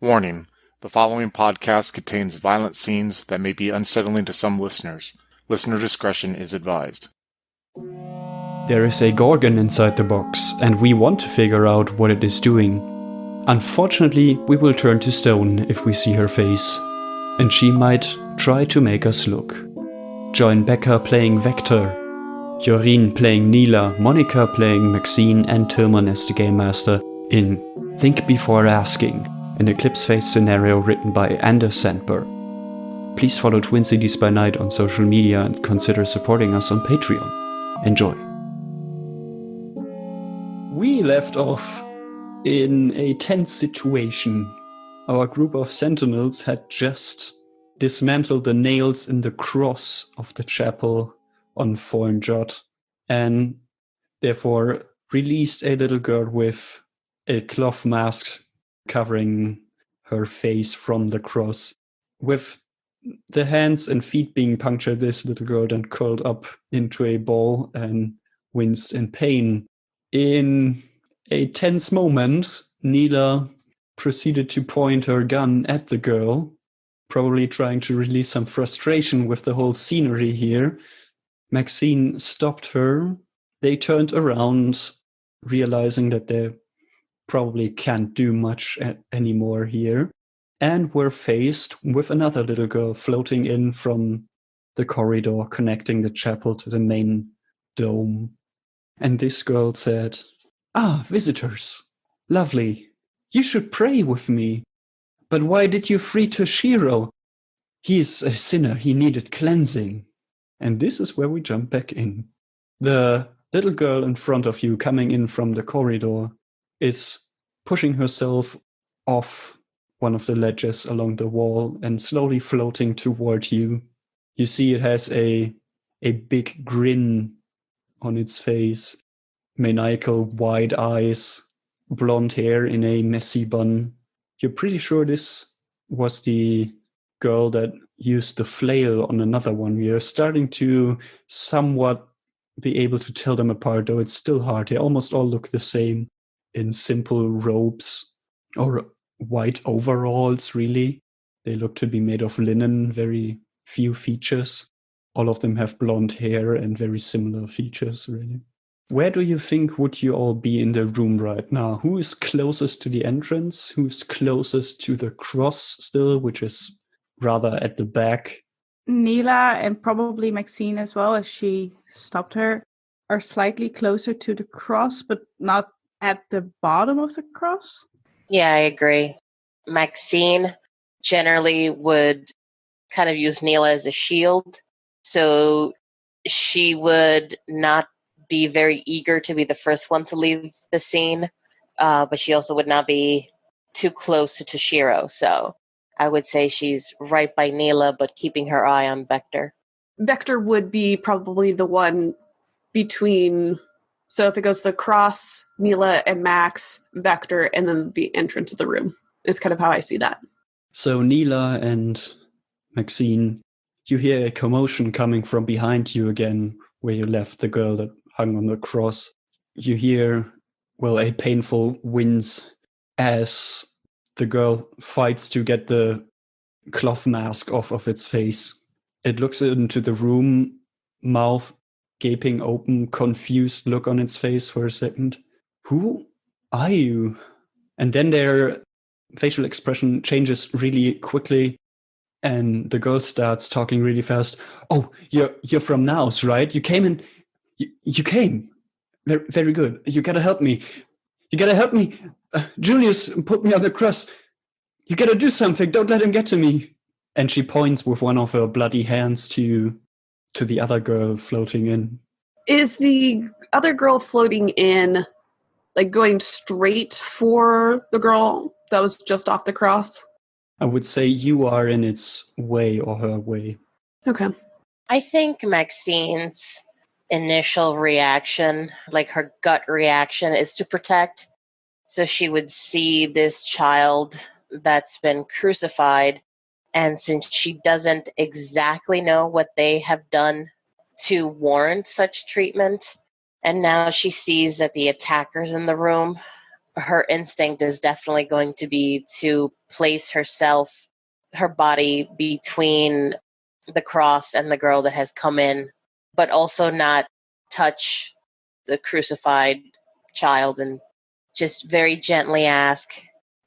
Warning: the following podcast contains violent scenes that may be unsettling to some listeners. Listener discretion is advised. There is a Gorgon inside the box, and we want to figure out what it is doing. Unfortunately, we will turn to stone if we see her face, and she might try to make us look. Join Becca playing Vector, Joreen playing Nila, Monica playing Maxine, and Tillman as the Game Master in Think Before Asking, an Eclipse Phase scenario written by Anders Sandberg. Please follow Twin Cities by Night on social media and consider supporting us on Patreon. Enjoy. We left off in a tense situation. Our group of sentinels had just dismantled the nails in the cross of the chapel on Fornjot, and therefore released a little girl with a cloth mask covering her face from the cross. With the hands and feet being punctured, this little girl then curled up into a ball and winced in pain. In a tense moment, Nila proceeded to point her gun at the girl, probably trying to release some frustration with the whole scenery here. Maxine stopped her. They turned around, realizing that they probably can't do much anymore here, and were faced with another little girl floating in from the corridor connecting the chapel to the main dome. And this girl said, "Ah, visitors. Lovely. You should pray with me. But why did you free Toshiro? He is a sinner. He needed cleansing." And this is where we jump back in. The little girl in front of you coming in from the corridor is pushing herself off one of the ledges along the wall and slowly floating toward you. You see it has a big grin on its face, maniacal wide eyes, blonde hair in a messy bun. You're pretty sure this was the girl that used the flail on another one. You're starting to somewhat be able to tell them apart, though it's still hard. They almost all look the same in simple robes or white overalls, really. They look to be made of linen, very few features. All of them have blonde hair and very similar features, really. Where do you think would you all be in the room right now? Who is closest to the entrance? Who's closest to the cross still, which is rather at the back? Nila and probably Maxine as well, as she stopped her, are slightly closer to the cross, but not at the bottom of the cross. Yeah, I agree. Maxine generally would kind of use Nila as a shield, so she would not be very eager to be the first one to leave the scene, but she also would not be too close to Toshiro, so I would say she's right by Nila, but keeping her eye on Vector. Vector would be probably the one between, so if it goes to the cross, Nila and Max, Vector, and then the entrance of the room is kind of how I see that. So Nila and Maxine, you hear a commotion coming from behind you again, where you left the girl that hung on the cross. You hear, a painful wince as the girl fights to get the cloth mask off of its face. It looks into the room, mouth gaping open, confused look on its face for a second. "Who are you?" And then their facial expression changes really quickly, and the girl starts talking really fast. "Oh, you're from Naus, right? You came in. You came. Very, very good. You gotta help me. You gotta help me. Julius put me on the cross. You gotta do something. Don't let him get to me." And she points with one of her bloody hands to the other girl floating in. Is the other girl floating in, like, going straight for the girl that was just off the cross? I would say you are in its way or her way. Okay. I think Maxine's initial reaction, like her gut reaction, is to protect. So she would see this child that's been crucified, and since she doesn't exactly know what they have done to warrant such treatment, and now she sees that the attackers in the room her instinct is definitely going to be to place her body between the cross and the girl that has come in, but also not touch the crucified child, and just very gently ask,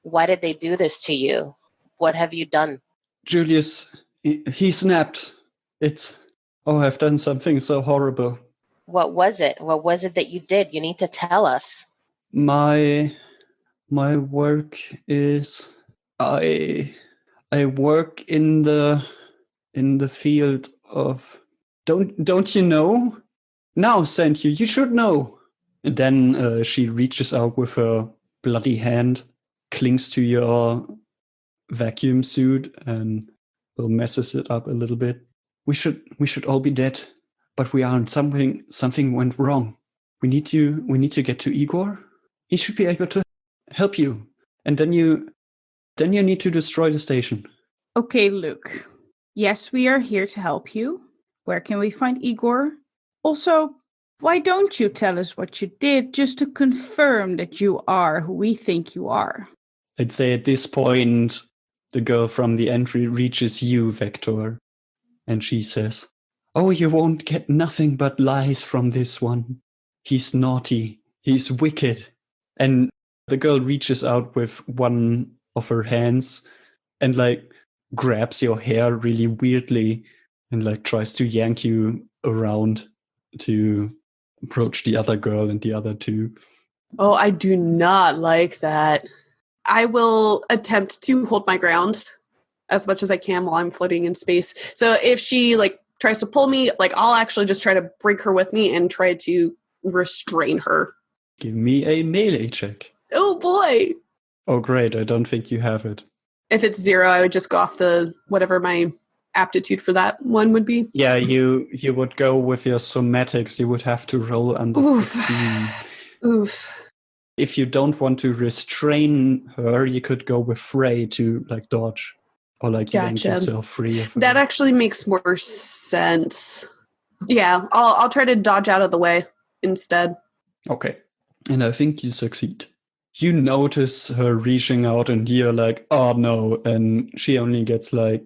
why did they do this to you? What have you done? Julius, he snapped. I've done something so horrible. What was it? What was it that you did? You need to tell us. My work is I work in the field of don't you know? Now sent you. You should know. And then she reaches out with her bloody hand, clings to your vacuum suit, and messes it up a little bit. We should all be dead, but we aren't. Something went wrong. We need to get to Igor. He should be able to help you. And then you need to destroy the station. Okay, Luke. Yes, we are here to help you. Where can we find Igor? Also, why don't you tell us what you did just to confirm that you are who we think you are? I'd say at this point, the girl from the entry reaches you, Vector, and she says, "Oh, you won't get nothing but lies from this one. He's naughty. He's wicked." And the girl reaches out with one of her hands and grabs your hair really weirdly and tries to yank you around to approach the other girl and the other two. Oh, I do not like that. I will attempt to hold my ground as much as I can while I'm floating in space. So if she tries to pull me, I'll actually just try to bring her with me and try to restrain her. Give me a melee check. Oh boy. Oh great, I don't think you have it. If it's 0, I would just go off the whatever my aptitude for that one would be. Yeah, you would go with your somatics. You would have to roll under 15. Oof. If you don't want to restrain her, you could go with Frey to dodge or yank yourself free of her. That actually makes more sense. Yeah, I'll try to dodge out of the way instead. Okay. And I think you succeed. You notice her reaching out and you're like, oh no. And she only gets a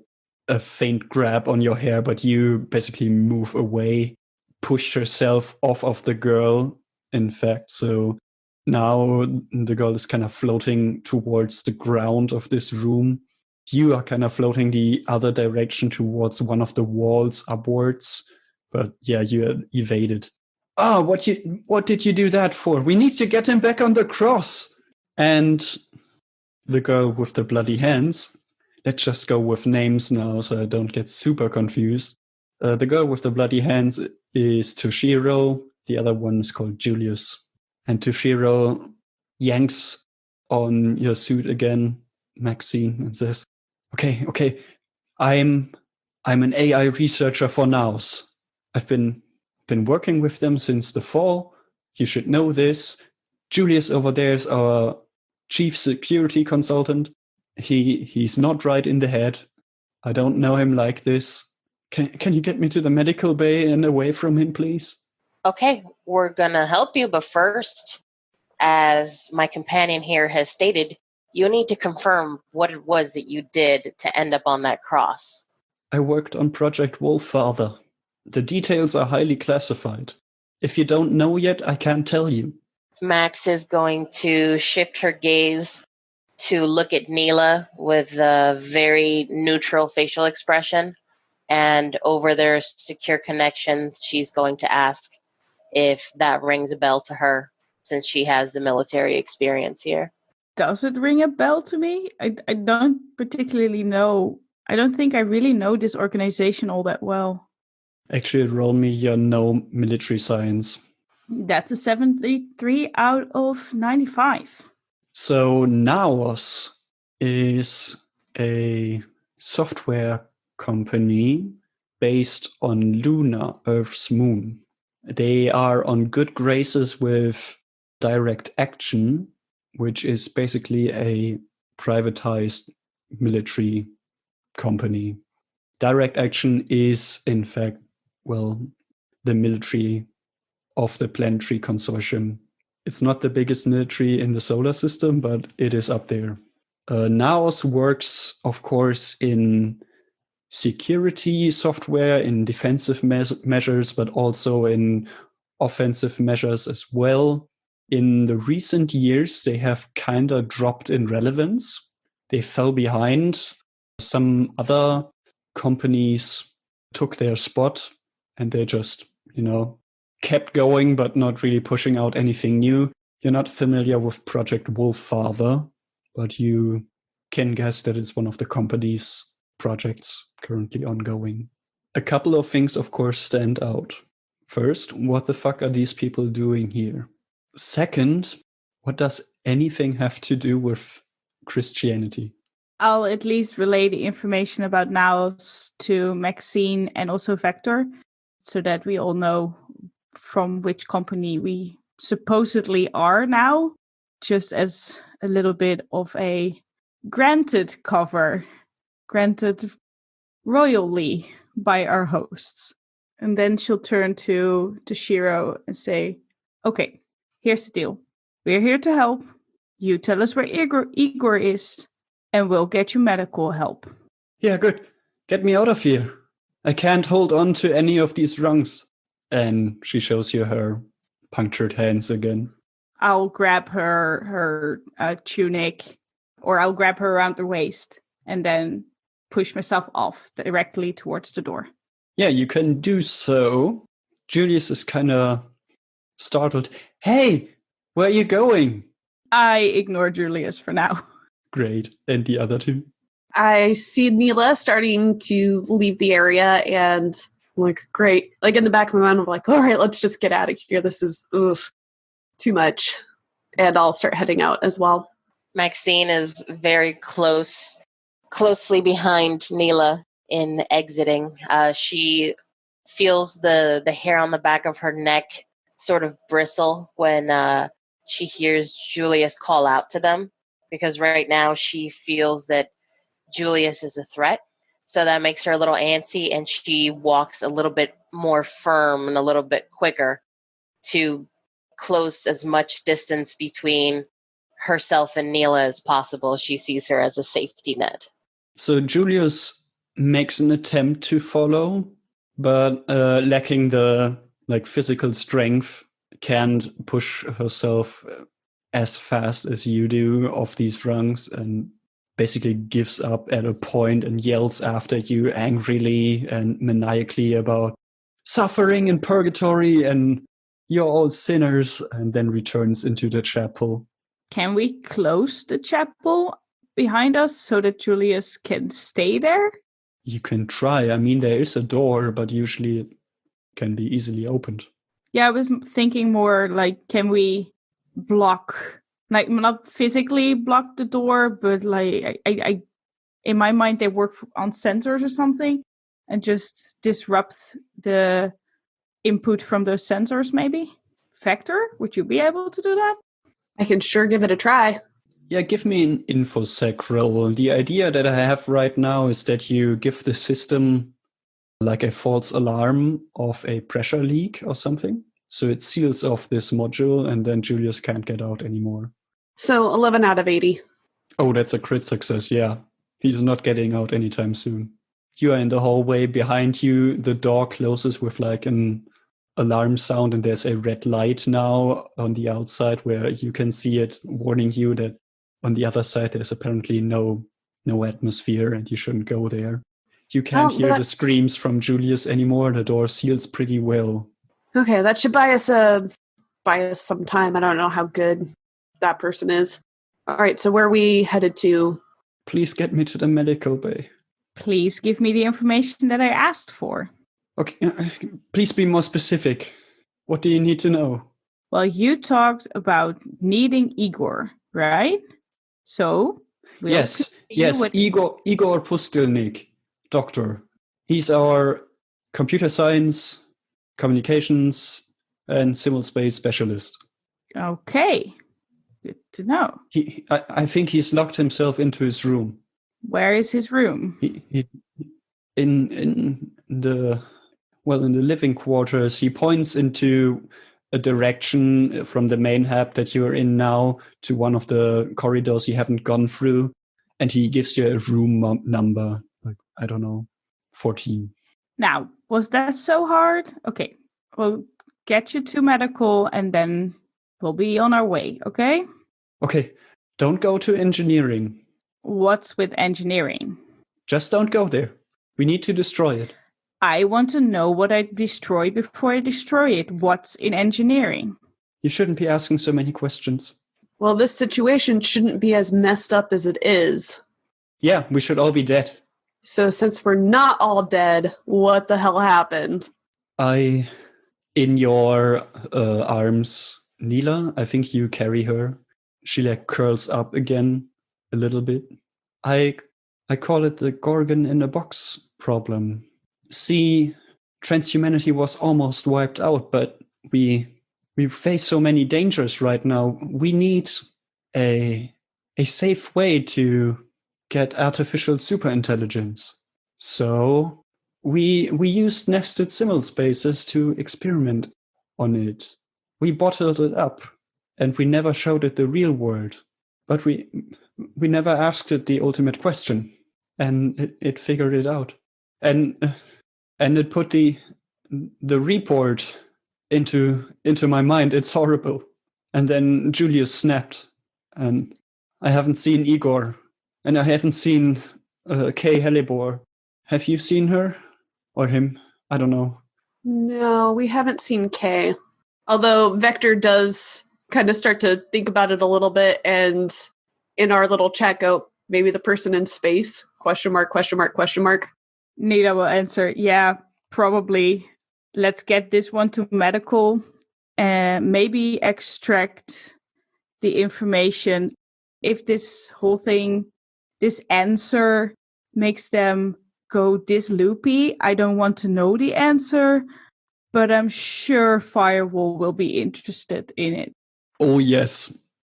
faint grab on your hair, but you basically move away, push herself off of the girl, in fact. So now the girl is kind of floating towards the ground of this room. You are kind of floating the other direction towards one of the walls upwards. But yeah, you evaded. Oh, what did you do that for? We need to get him back on the cross. And the girl with the bloody hands, let's just go with names now so I don't get super confused. The girl with the bloody hands is Toshiro. The other one is called Julius. And Toshiro yanks on your suit again, Maxine, and says, okay, I'm an AI researcher for nows. I've been working with them since the fall. You should know this. Julius over there is our chief security consultant. He's not right in the head. I don't know him like this. Can you get me to the medical bay and away from him, please? Okay, we're gonna help you, but first, as my companion here has stated, you need to confirm what it was that you did to end up on that cross. I worked on Project Wolffather. The details are highly classified. If you don't know yet, I can't tell you. Max is going to shift her gaze to look at Nila with a very neutral facial expression. And over their secure connection, she's going to ask if that rings a bell to her, since she has the military experience here. Does it ring a bell to me? I don't particularly know. I don't think I really know this organization all that well. Actually, roll me your no military science. That's a 73 out of 95. So Naos is a software company based on Luna, Earth's moon. They are on good graces with Direct Action, which is basically a privatized military company. Direct Action is, in fact, the military of the Planetary Consortium. It's not the biggest military in the solar system, but it is up there. Naos works, of course, in security software, in defensive measures, but also in offensive measures as well. In the recent years, they have kind of dropped in relevance. They fell behind. Some other companies took their spot, and they just, kept going, but not really pushing out anything new. You're not familiar with Project Wolffather, but you can guess that it's one of the company's projects currently ongoing. A couple of things, of course, stand out. First, what the fuck are these people doing here? Second, what does anything have to do with Christianity? I'll at least relay the information about Naos to Maxine and also Vector, so that we all know from which company we supposedly are now, just as a little bit of a granted cover, granted royally by our hosts. And then she'll turn to Shiro and say, okay, here's the deal. We're here to help. You tell us where Igor is, and we'll get you medical help. Yeah, good. Get me out of here. I can't hold on to any of these rungs. And she shows you her punctured hands again. I'll grab her tunic, or I'll grab her around the waist, and then push myself off directly towards the door. Yeah, you can do so. Julius is kind of startled. Hey, where are you going? I ignore Julius for now. Great. And the other two? I see Nila starting to leave the area, and I'm like, great. Like in the back of my mind, I'm like, all right, let's just get out of here. This is too much. And I'll start heading out as well. Maxine is very closely behind Nila in exiting. She feels the hair on the back of her neck sort of bristle when she hears Julius call out to them, because right now she feels that Julius is a threat. So that makes her a little antsy, and she walks a little bit more firm and a little bit quicker to close as much distance between herself and Nila as possible. She sees her as a safety net. So Julius makes an attempt to follow, but lacking the physical strength, can't push herself as fast as you do off these rungs, and basically gives up at a point and yells after you angrily and maniacally about suffering in purgatory and you're all sinners, and then returns into the chapel. Can we close the chapel behind us so that Julius can stay there? You can try. I mean, there is a door, but usually it can be easily opened. Yeah, I was thinking more like, can we block, like not physically block the door, but like I in my mind they work on sensors or something, and just disrupt the input from those sensors maybe? Vector, would you be able to do that? I can sure give it a try. Yeah, give me an infosec roll. The idea that I have right now is that you give the system like a false alarm of a pressure leak or something. So it seals off this module, and then Julius can't get out anymore. So 11 out of 80. Oh, that's a crit success, yeah. He's not getting out anytime soon. You are in the hallway. Behind you, the door closes with like an alarm sound, and there's a red light now on the outside where you can see it warning you that on the other side there's apparently no atmosphere and you shouldn't go there. You can't hear the screams from Julius anymore. The door seals pretty well. Okay, that should buy us some time. I don't know how good that person is. All right, so where are we headed to? Please get me to the medical bay. Please give me the information that I asked for. Okay, please be more specific. What do you need to know? Well, you talked about needing Igor, right? So yes, Igor Pustelnik, doctor. He's our computer science, communications, and civil space specialist. Okay, good to know. I think he's locked himself into his room. Where is his room? In the living quarters. He points into a direction from the main hub that you're in now to one of the corridors you haven't gone through. And he gives you a room number, like, I don't know, 14. Now, was that so hard? Okay, we'll get you to medical and then we'll be on our way, okay? Okay, don't go to engineering. What's with engineering? Just don't go there. We need to destroy it. I want to know what I destroy before I destroy it. What's in engineering? You shouldn't be asking so many questions. Well, this situation shouldn't be as messed up as it is. Yeah, we should all be dead. So since we're not all dead, what the hell happened? In your arms, Nila, I think you carry her. She like curls up again a little bit. I call it the Gorgon in a box problem. See, transhumanity was almost wiped out, but we face so many dangers right now. We need a safe way to get artificial superintelligence. So we used nested simul spaces to experiment on it. We bottled it up, and we never showed it the real world. But we never asked it the ultimate question, and it figured it out. And it put the report into my mind. It's horrible. And then Julius snapped, and I haven't seen Igor, and I haven't seen Kay Helibor. Have you seen her or him? I don't know. No, we haven't seen Kay. Although Vector does kind of start to think about it a little bit, and in our little chat go, maybe the person in space? Question mark, question mark, question mark. Nila will answer, yeah, probably. Let's get this one to medical and maybe extract the information. If this whole thing, this answer makes them go this loopy, I don't want to know the answer, but I'm sure Firewall will be interested in it. Oh, yes.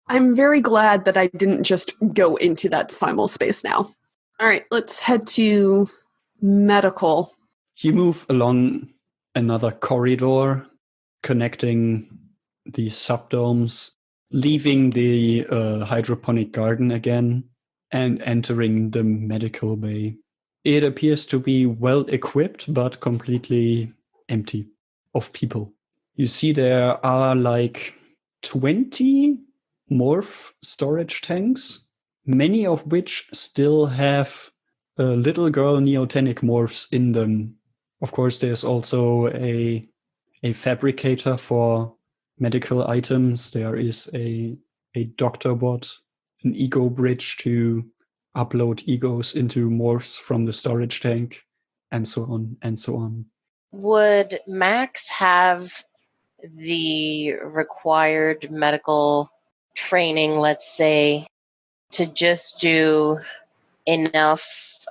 I'm very glad that I didn't just go into that simul space now. All right, let's head to medical. You move along another corridor connecting the subdomes, leaving the hydroponic garden again, and entering the medical bay. It appears to be well equipped, but completely empty of people. You see there are like 20 morph storage tanks, many of which still have little girl neotenic morphs in them. Of course, there's also a fabricator for medical items. There is a doctor bot, an ego bridge to upload egos into morphs from the storage tank, and so on and so on. Would Max have the required medical training, let's say, to just do enough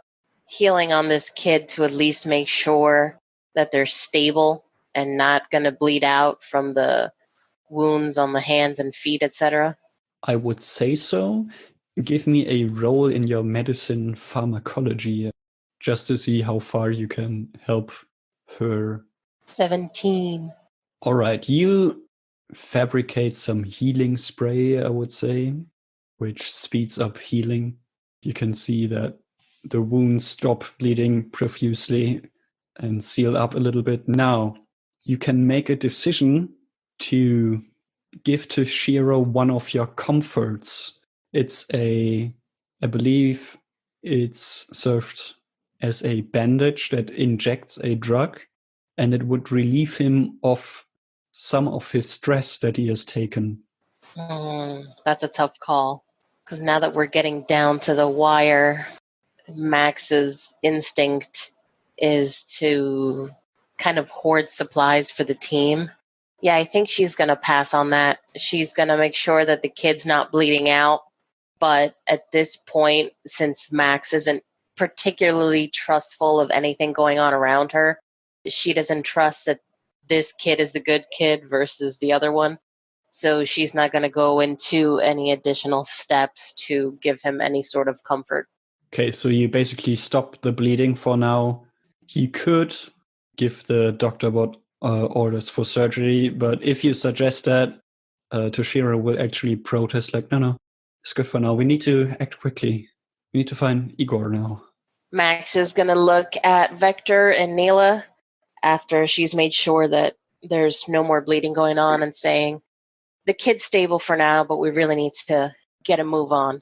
healing on this kid to at least make sure that they're stable and not going to bleed out from the wounds on the hands and feet, etc.? I would say so. Give me a roll in your medicine pharmacology just to see how far you can help her. 17. All right, you fabricate some healing spray, I would say, which speeds up healing. You can see that the wounds stop bleeding profusely and seal up a little bit. Now, you can make a decision to give to Shiro one of your comforts. It's I believe it's served as a bandage that injects a drug, and it would relieve him of some of his stress that he has taken. That's a tough call, because now that we're getting down to the wire, Max's instinct is to kind of hoard supplies for the team. Yeah, I think she's going to pass on that. She's going to make sure that the kid's not bleeding out. But at this point, since Max isn't particularly trustful of anything going on around her, she doesn't trust that this kid is the good kid versus the other one. So she's not going to go into any additional steps to give him any sort of comfort. Okay, so you basically stop the bleeding for now. You could give the doctor bot orders for surgery. But if you suggest that, Toshiro will actually protest, like, no, it's good for now. We need to act quickly. We need to find Igor now. Max is going to look at Vector and Nila after she's made sure that there's no more bleeding going on and saying, the kid's stable for now, but we really need to get a move on.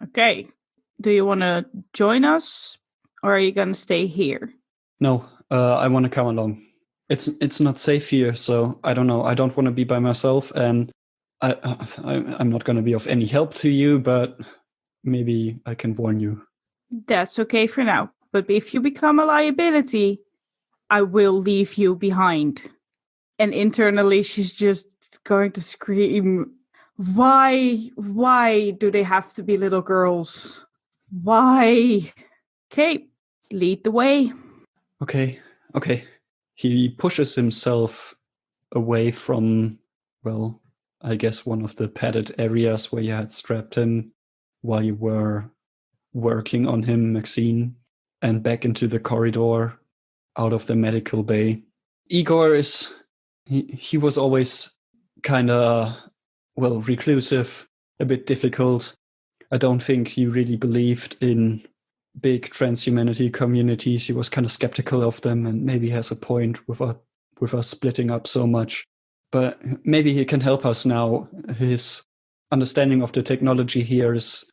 Okay. Do you want to join us, or are you going to stay here? No, I want to come along. It's not safe here, so I don't know. I don't want to be by myself, and I'm not going to be of any help to you, but maybe I can warn you. That's okay for now. But if you become a liability, I will leave you behind. And internally, she's just going to scream, why do they have to be little girls? Why? Okay, lead the way. Okay. He pushes himself away from, well, I guess one of the padded areas where you had strapped him while you were working on him, Maxine, and back into the corridor out of the medical bay. Igor he was always kind of, well, reclusive, a bit difficult. I don't think he really believed in big transhumanity communities. He was kind of skeptical of them, and maybe has a point with us splitting up so much. But maybe he can help us now. His understanding of the technology here is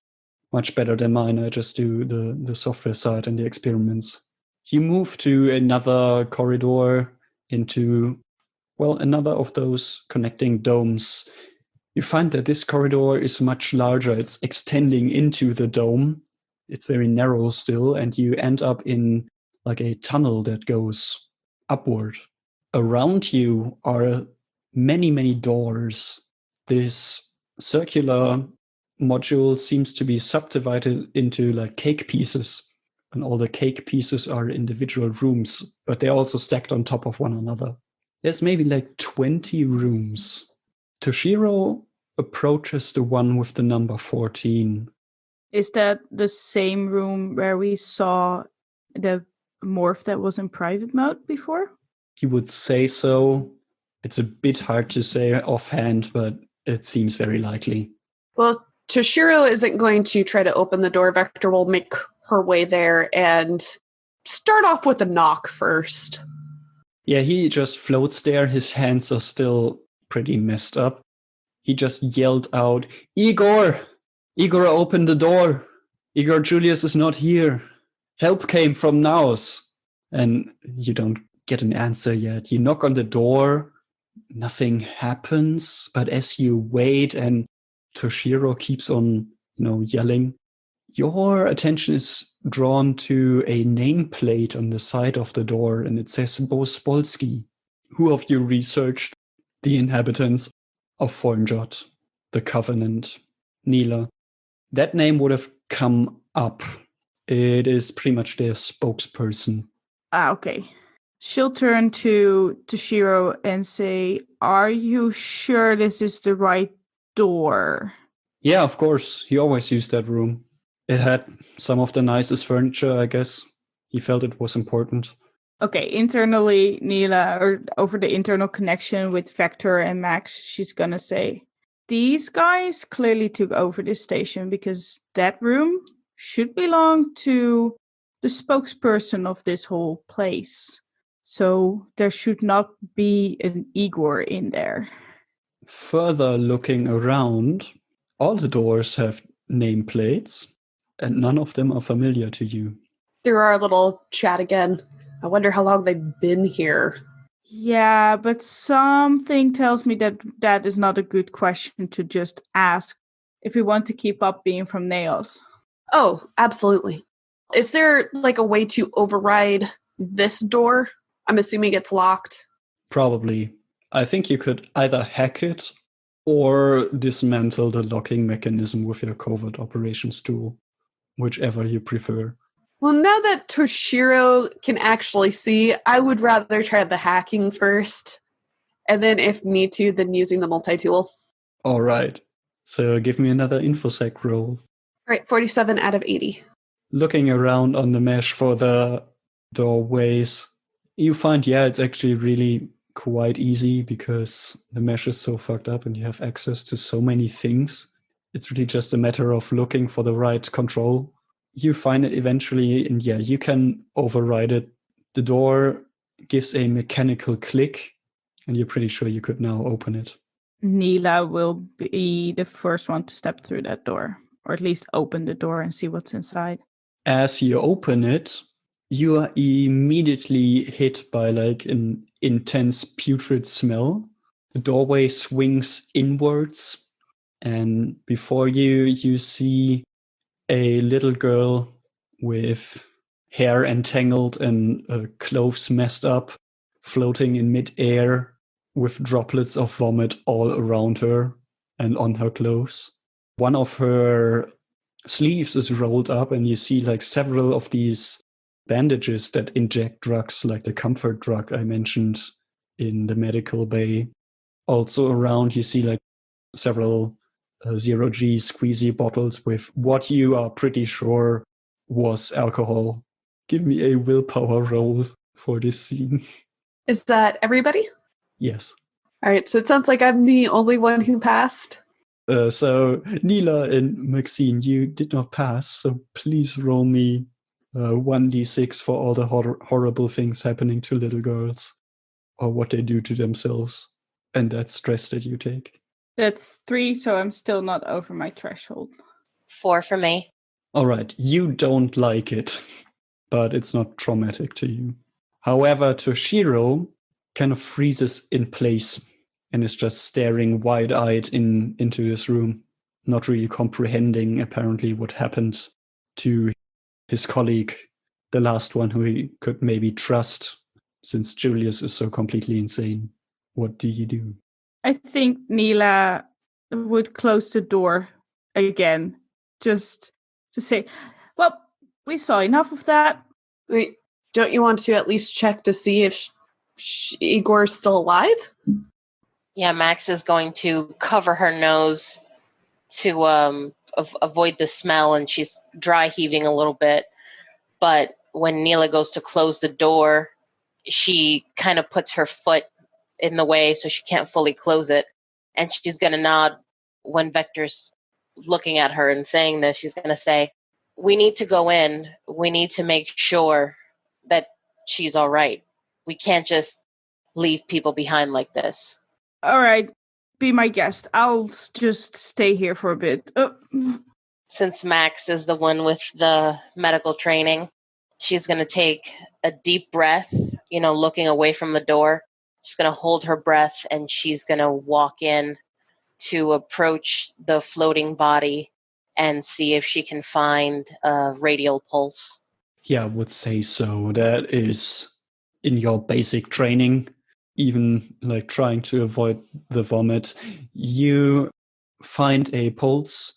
much better than mine. I just do the software side and the experiments. You move to another corridor into, well, another of those connecting domes. You find that this corridor is much larger. It's extending into the dome. It's very narrow still, and you end up in like a tunnel that goes upward. Around you are many, many doors. This circular module seems to be subdivided into like cake pieces, and all the cake pieces are individual rooms, but they're also stacked on top of one another. There's maybe like 20 rooms. Toshiro approaches the one with the number 14. Is that the same room where we saw the morph that was in private mode before? He would say so. It's a bit hard to say offhand, but it seems very likely. Well, Toshiro isn't going to try to open the door. Vector will make her way there and start off with a knock first. Yeah, he just floats there. His hands are still pretty messed up. He just yelled out, Igor! Igor, open the door! Igor Julius is not here. Help came from Naos. And you don't get an answer yet. You knock on the door. Nothing happens. But as you wait and Toshiro keeps on, yelling, your attention is drawn to a nameplate on the side of the door, and it says Bospolsky. Who of you researched the inhabitants of Fornjot, the Covenant, Nila? That name would have come up. It is pretty much their spokesperson. Okay. She'll turn to Toshiro and say, are you sure this is the right door? Yeah, of course. He always used that room. It had some of the nicest furniture, I guess. He felt it was important. Okay, internally, Nila, or over the internal connection with Vector and Max, she's gonna say, these guys clearly took over this station because that room should belong to the spokesperson of this whole place. So there should not be an Igor in there. Further looking around, all the doors have nameplates, and none of them are familiar to you. Through our little chat again, I wonder how long they've been here. Yeah, but something tells me that is not a good question to just ask if we want to keep up being from Nails. Oh, absolutely. Is there like a way to override this door? I'm assuming it's locked. Probably. I think you could either hack it or dismantle the locking mechanism with your covert operations tool, whichever you prefer. Well, now that Toshiro can actually see, I would rather try the hacking first. And then if need to, then using the multi-tool. All right. So give me another infosec roll. All right, 47 out of 80. Looking around on the mesh for the doorways, you find, it's actually really quite easy because the mesh is so fucked up and you have access to so many things. It's really just a matter of looking for the right control. You find it eventually, and yeah, you can override it. The door gives a mechanical click, and you're pretty sure you could now open it. Nila will be the first one to step through that door, or at least open the door and see what's inside. As you open it, you are immediately hit by like an intense putrid smell. The doorway swings inwards, and before you see a little girl with hair entangled and clothes messed up, floating in midair with droplets of vomit all around her and on her clothes. One of her sleeves is rolled up, and you see like several of these bandages that inject drugs, like the comfort drug I mentioned in the medical bay. Also around, you see like several 0G squeezy bottles with what you are pretty sure was alcohol. Give me a willpower roll for this scene. Is that everybody? Yes. All right, so it sounds like I'm the only one who passed. So Nila and Maxine, you did not pass, so please roll me 1d6 for all the horrible things happening to little girls, or what they do to themselves, and that stress that you take. That's 3, so I'm still not over my threshold. 4 for me. All right, you don't like it, but it's not traumatic to you. However, Toshiro kind of freezes in place and is just staring wide-eyed into this room, not really comprehending apparently what happened to his colleague, the last one who he could maybe trust, since Julius is so completely insane. What do you do? I think Nila would close the door again, just to say, well, we saw enough of that. Wait, don't you want to at least check to see if Igor's still alive? Yeah, Max is going to cover her nose to avoid the smell, and she's dry heaving a little bit. But when Nila goes to close the door, she kind of puts her foot in the way so she can't fully close it. And she's going to nod when Vector's looking at her and saying this. She's going to say, we need to go in. We need to make sure that she's all right. We can't just leave people behind like this. All right, be my guest. I'll just stay here for a bit. Since Max is the one with the medical training, she's going to take a deep breath, looking away from the door. She's going to hold her breath, and she's going to walk in to approach the floating body and see if she can find a radial pulse. Yeah, I would say so. That is in your basic training, even like trying to avoid the vomit. You find a pulse.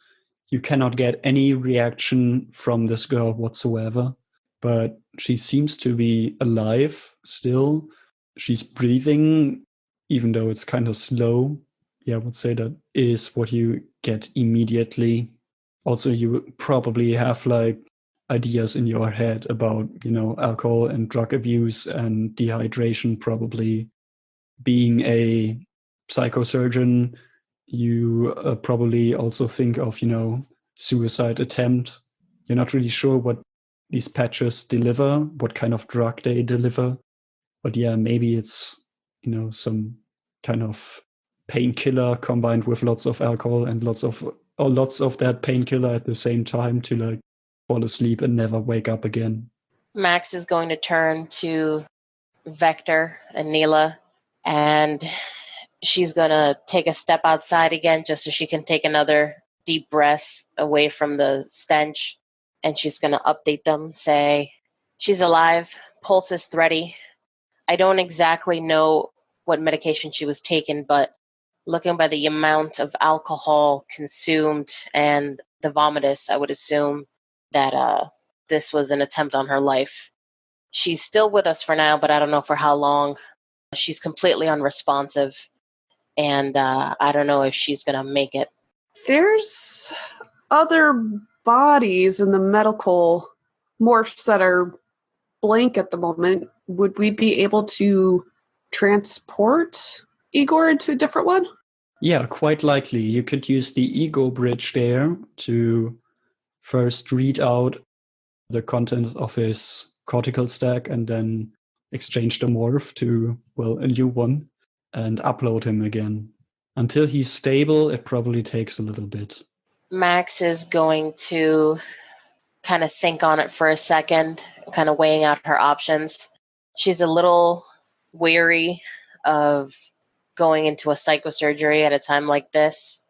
You cannot get any reaction from this girl whatsoever, but she seems to be alive still. She's breathing, even though it's kind of slow. Yeah, I would say that is what you get immediately. Also, you probably have like ideas in your head about, alcohol and drug abuse and dehydration. Probably being a psychosurgeon, you probably also think of, suicide attempt. You're not really sure what these patches deliver, what kind of drug they deliver. But yeah, maybe it's, some kind of painkiller combined with lots of alcohol and lots of that painkiller at the same time to like fall asleep and never wake up again. Max is going to turn to Vector and Nila, and she's going to take a step outside again just so she can take another deep breath away from the stench. And she's going to update them, say, she's alive, pulse is thready. I don't exactly know what medication she was taking, but looking by the amount of alcohol consumed and the vomitus, I would assume that this was an attempt on her life. She's still with us for now, but I don't know for how long. She's completely unresponsive, and I don't know if she's going to make it. There's other bodies in the medical morphs that are blank at the moment. Would we be able to transport Igor into a different one? Yeah, quite likely. You could use the ego bridge there to first read out the content of his cortical stack and then exchange the morph to, well, a new one and upload him again. Until he's stable, it probably takes a little bit. Max is going to kind of think on it for a second, kind of weighing out her options. She's a little weary of going into a psychosurgery at a time like this.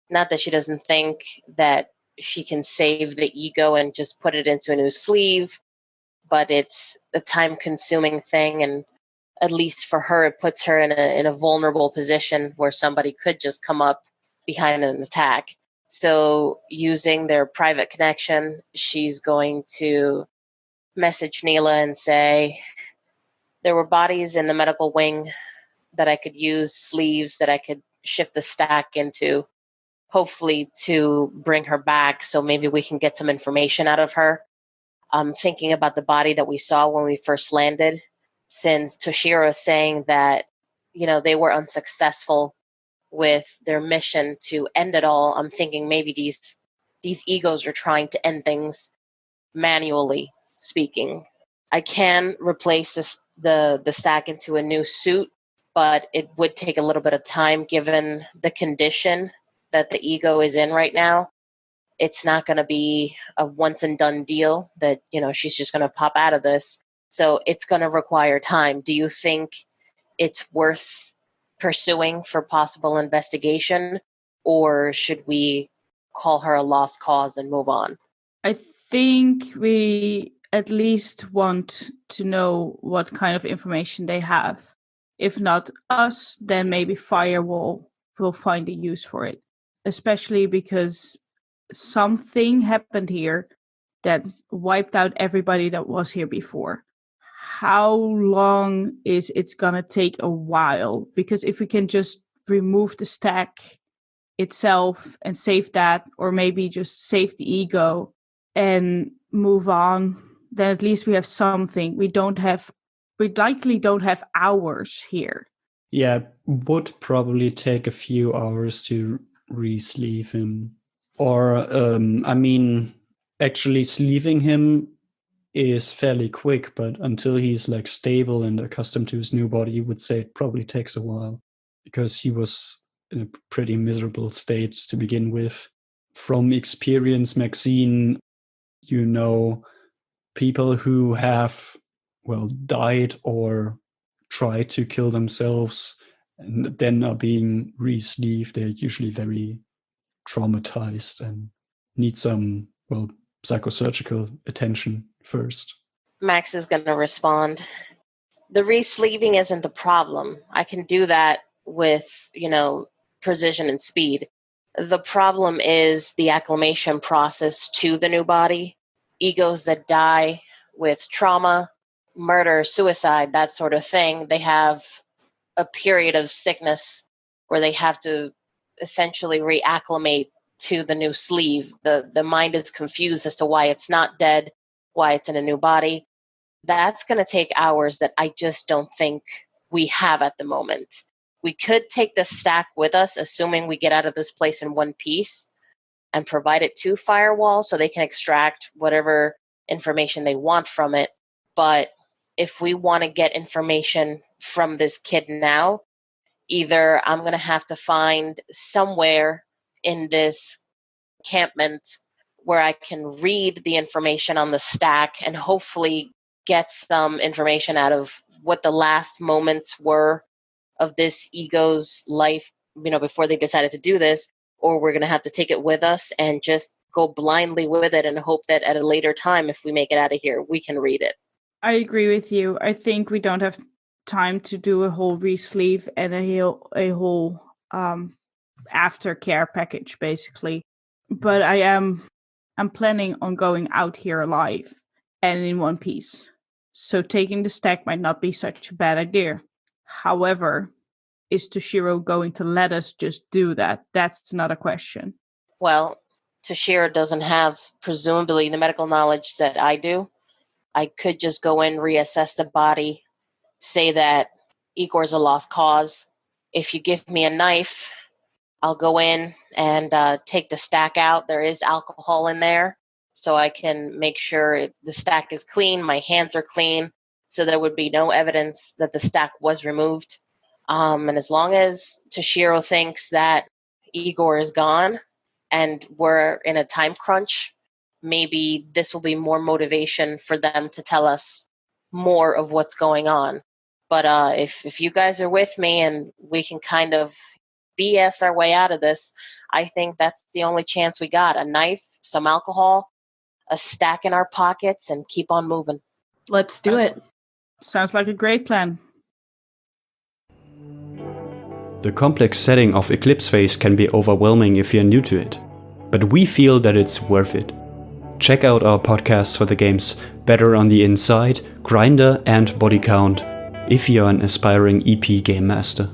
Not that she doesn't think that she can save the ego and just put it into a new sleeve, but it's a time-consuming thing, and at least for her, it puts her in a vulnerable position where somebody could just come up behind an attack. So using their private connection, she's going to message Nila and say, there were bodies in the medical wing that I could use, sleeves that I could shift the stack into, hopefully to bring her back so maybe we can get some information out of her. I'm thinking about the body that we saw when we first landed, since Toshiro is saying that, they were unsuccessful with their mission to end it all. I'm thinking maybe these egos are trying to end things manually speaking. I can replace the stack into a new suit, but it would take a little bit of time given the condition that the ego is in right now. It's not going to be a once and done deal that, she's just going to pop out of this. So it's going to require time. Do you think it's worth pursuing for possible investigation, or should we call her a lost cause and move on? I think we at least want to know what kind of information they have. If not us, then maybe Firewall will find a use for it, especially because something happened here that wiped out everybody that was here before. How long is it's gonna take? A while, because if we can just remove the stack itself and save that, or maybe just save the ego and move on, then at least we have something. We likely don't have hours here. Yeah, would probably take a few hours to re-sleeve him. Or, actually sleeving him is fairly quick, but until he's stable and accustomed to his new body, you would say it probably takes a while, because he was in a pretty miserable state to begin with. From experience, Maxine, people who have, died or tried to kill themselves and then are being re-sleeved, they're usually very traumatized and need some, psychosurgical attention first. Max is going to respond. The re-sleeving isn't the problem. I can do that with, precision and speed. The problem is the acclimation process to the new body. Egos that die with trauma, murder, suicide, that sort of thing, they have a period of sickness where they have to essentially reacclimate to the new sleeve. The mind is confused as to why it's not dead, why it's in a new body. That's going to take hours that I just don't think we have at the moment. We could take the stack with us, assuming we get out of this place in one piece, and provide it to Firewall so they can extract whatever information they want from it. But if we want to get information from this kid now, either I'm going to have to find somewhere in this encampment where I can read the information on the stack and hopefully get some information out of what the last moments were of this ego's life, before they decided to do this, or we're going to have to take it with us and just go blindly with it and hope that at a later time, if we make it out of here, we can read it. I agree with you. I think we don't have time to do a whole re-sleeve and a whole aftercare package, basically. But I'm planning on going out here alive and in one piece. So taking the stack might not be such a bad idea. However, is Toshiro going to let us just do that? That's not a question. Well, Toshiro doesn't have, presumably, the medical knowledge that I do. I could just go in, reassess the body, say that Igor's a lost cause. If you give me a knife, I'll go in and take the stack out. There is alcohol in there, so I can make sure the stack is clean, my hands are clean, so there would be no evidence that the stack was removed. And as long as Toshiro thinks that Igor is gone and we're in a time crunch, maybe this will be more motivation for them to tell us more of what's going on. But if you guys are with me and we can kind of BS our way out of this, I think that's the only chance we got. A knife, some alcohol, a stack in our pockets, and keep on moving. Let's do it. Sounds like a great plan. The complex setting of Eclipse Phase can be overwhelming if you're new to it, but we feel that it's worth it. Check out our podcasts for the games Better on the Inside, Grinder, and Body Count if you're an aspiring EP game master.